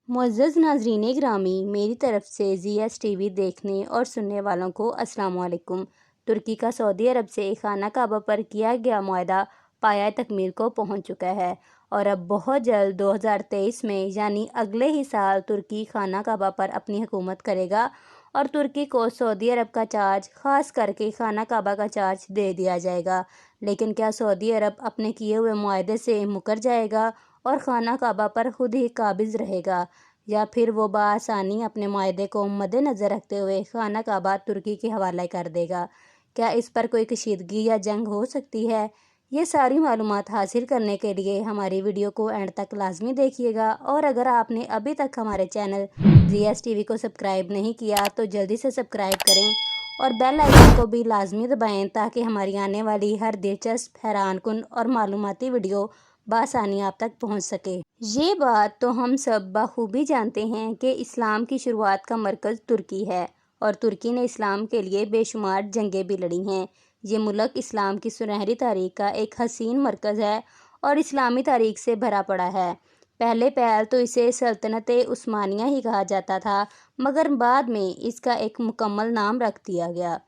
मुअज़्ज़ज़ नाज़रीन ग्रामी, मेरी तरफ से ZS TV देखने और सुनने वालों को अस्सलाम वालेकुम। तुर्की का सऊदी अरब से खाना काबा पर किया गया मुआहदा पाया तकमील को पहुंच चुका है और अब बहुत जल्द 2023 में यानी अगले ही साल तुर्की खाना काबा पर अपनी हुकूमत करेगा और तुर्की को सऊदी अरब का चार्ज ख़ास करके खाना काबा का चार्ज दे दिया जाएगा। लेकिन क्या सऊदी अरब अपने किए हुए मुआहदे से मुकर जाएगा और खाना काबा पर खुद ही काबिज़ रहेगा, या फिर वो बआसानी अपने मुआहदे को मद्देनज़र रखते हुए खाना काबा तुर्की के हवाले कर देगा? क्या इस पर कोई कशीदगी या जंग हो सकती है? ये सारी मालूमात हासिल करने के लिए हमारी वीडियो को एंड तक लाजमी देखिएगा, और अगर आपने अभी तक हमारे चैनल ZS TV को सब्सक्राइब नहीं किया तो जल्दी से सब्सक्राइब करें और बेल आइकन को भी लाजमी दबाएं ताकि हमारी आने वाली हर दिलचस्प, हैरानकुन और मालूमाती वीडियो बआसानी आप तक पहुंच सके। ये बात तो हम सब बखूबी जानते हैं कि इस्लाम की शुरुआत का मरकज़ तुर्की है और तुर्की ने इस्लाम के लिए बेशुमार जंगें भी लड़ी हैं। ये मुल्क इस्लाम की सुनहरी तारीख का एक हसीन मरकज़ है और इस्लामी तारीख से भरा पड़ा है। पहले पहल तो इसे सल्तनत उस्मानिया ही कहा जाता था, मगर बाद में इसका एक मुकम्मल नाम रख दिया गया।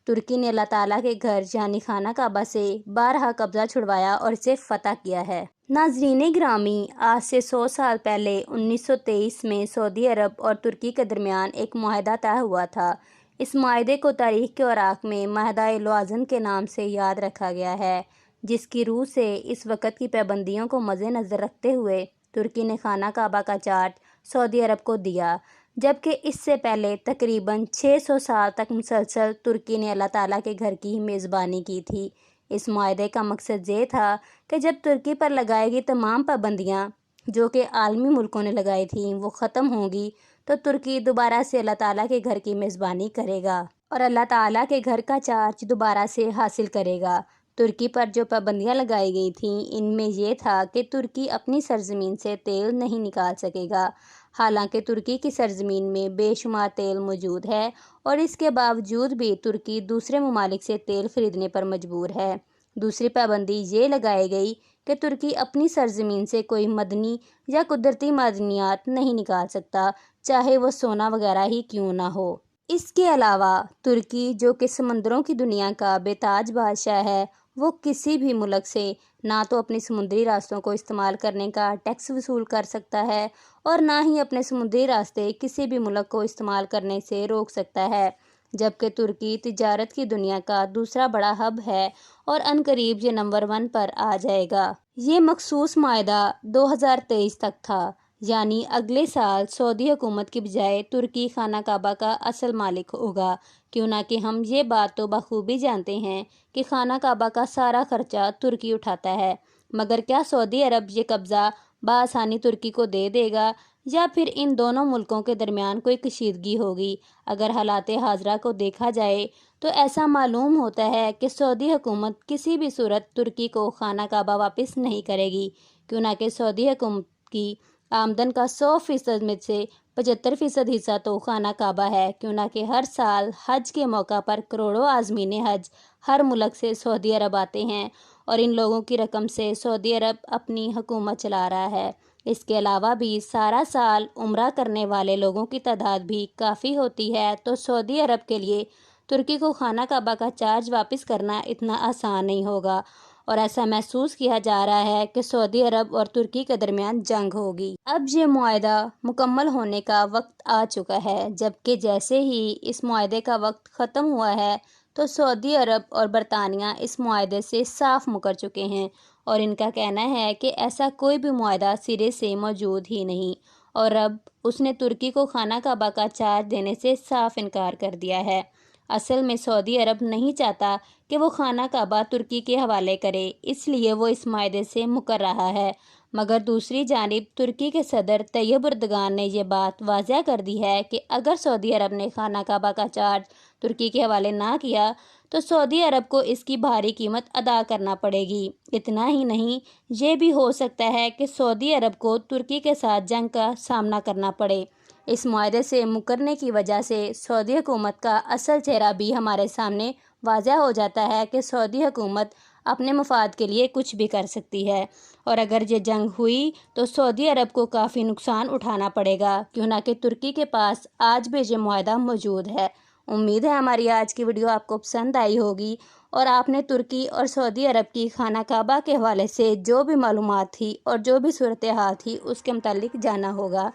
तुर्की ने अल्लाह ताला के घर यानी खाना काबा से बारहा कब्ज़ा छुड़वाया और इसे फ़तह किया है। नाज़रीन ग्रामी, आज से 100 साल पहले 1923 में सऊदी अरब और तुर्की के दरमियान एक मुआहदा तय हुआ था। इस मुआहदे को तारीख़ के औराक में माहदा-ए लवाज़न के नाम से याद रखा गया है, जिसकी रूह से इस वक़्त की पाबंदियों को मद्देनज़र रखते हुए तुर्की ने खाना काबा का चार्ज सऊदी अरब को दिया, जबकि इससे पहले तकरीबन 600 साल तक मुसलसल तुर्की ने अल्लाह ताला के घर की मेज़बानी की थी। इस मुआहदे का मकसद ये था कि जब तुर्की पर लगाई गई तमाम पाबंदियाँ जो कि आलमी मुल्कों ने लगाई थीं वो ख़त्म होंगी तो तुर्की दोबारा से अल्लाह ताला के घर की मेज़बानी करेगा और अल्लाह ताला के घर का चार्ज दोबारा से हासिल करेगा। तुर्की पर जो पाबंदियाँ लगाई गई थीं इनमें यह था कि तुर्की अपनी सरजमीन से तेल नहीं निकाल सकेगा। हालांकि तुर्की की सरजमीन में बेशुमार तेल मौजूद है और इसके बावजूद भी तुर्की दूसरे ममालिक से तेल खरीदने पर मजबूर है। दूसरी पाबंदी ये लगाई गई कि तुर्की अपनी सरजमीन से कोई मदनी या कुदरती मादनियात नहीं निकाल सकता, चाहे वो सोना वगैरह ही क्यों ना हो। इसके अलावा तुर्की, जो कि समंदरों की दुनिया का बेताज बादशाह है, वो किसी भी मुल्क से ना तो अपने समुद्री रास्तों को इस्तेमाल करने का टैक्स वसूल कर सकता है और ना ही अपने समुद्री रास्ते किसी भी मुल्क को इस्तेमाल करने से रोक सकता है। जबकि तुर्की तिजारत की दुनिया का दूसरा बड़ा हब है और अनकरीब ये नंबर 1 पर आ जाएगा। ये मखसूस मुआहदा 2023 तक था, यानी अगले साल सऊदी हुकूमत की बजाय तुर्की खाना काबा का असल मालिक होगा। क्यों ना कि हम ये बात तो बखूबी जानते हैं कि खाना काबा का सारा खर्चा तुर्की उठाता है, मगर क्या सऊदी अरब ये कब्ज़ा बआसानी तुर्की को दे देगा या फिर इन दोनों मुल्कों के दरमियान कोई कशीदगी होगी? अगर हालात हाज़रा को देखा जाए तो ऐसा मालूम होता है कि सऊदी हुकूमत किसी भी सूरत तुर्की को खाना काबा वापस नहीं करेगी। क्यों ना कि सऊदी हुकूमत की आमदन का 100% में से 75% हिस्सा तो खाना काबा है। क्यों ना कि हर साल हज के मौका पर करोड़ों आज़मीन हज हर मुल्क से सऊदी अरब आते हैं और इन लोगों की रकम से सऊदी अरब अपनी हुकूमत चला रहा है। इसके अलावा भी सारा साल उम्रा करने वाले लोगों की तादाद भी काफ़ी होती है, तो सऊदी अरब के लिए तुर्की को खाना काबा का चार्ज वापस करना इतना आसान नहीं होगा और ऐसा महसूस किया जा रहा है कि सऊदी अरब और तुर्की के दरमियान जंग होगी। अब ये मुआहदा मुकम्मल होने का वक्त आ चुका है, जबकि जैसे ही इस मुआहदे का वक्त ख़त्म हुआ है तो सऊदी अरब और बरतानिया इस मुआहदे से साफ मुकर चुके हैं और इनका कहना है कि ऐसा कोई भी मुआहदा सिरे से मौजूद ही नहीं और अब उसने तुर्की को खाना काबा का चार्ज देने से साफ इनकार कर दिया है। असल में सऊदी अरब नहीं चाहता कि वो खाना काबा तुर्की के हवाले करे, इसलिए वो इस मुआहदे से मुकर रहा है। मगर दूसरी जानिब तुर्की के सदर तैयब एर्दोगान ने यह बात वाज़ह कर दी है कि अगर सऊदी अरब ने खाना काबा का चार्ज तुर्की के हवाले ना किया तो सऊदी अरब को इसकी भारी कीमत अदा करना पड़ेगी। इतना ही नहीं, ये भी हो सकता है कि सऊदी अरब को तुर्की के साथ जंग का सामना करना पड़े। इस मुआहदे से मुकरने की वजह से सऊदी हुकूमत का असल चेहरा भी हमारे सामने वाज़ह हो जाता है कि सऊदी हुकूमत अपने मफाद के लिए कुछ भी कर सकती है اور اگر یہ جنگ ہوئی تو سعودی عرب کو کافی نقصان اٹھانا پڑے گا، کیوں نہ کہ ترکی کے پاس آج بھی یہ معاہدہ موجود ہے۔ امید ہے ہماری آج کی ویڈیو آپ کو پسند آئی ہوگی اور آپ نے ترکی اور سعودی عرب کی خانہ کعبہ کے حوالے سے جو بھی معلومات تھی اور جو بھی صورتحال تھی اس کے متعلق جانا ہوگا۔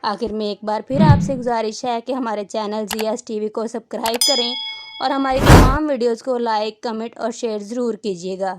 آخر میں ایک بار پھر آپ سے گزارش ہے کہ ہمارے چینل زیاز ٹی وی کو سبسکرائب کریں اور ہماری تمام ویڈیوز کو لائک، کمنٹ اور شیئر ضرور کیجیے گا۔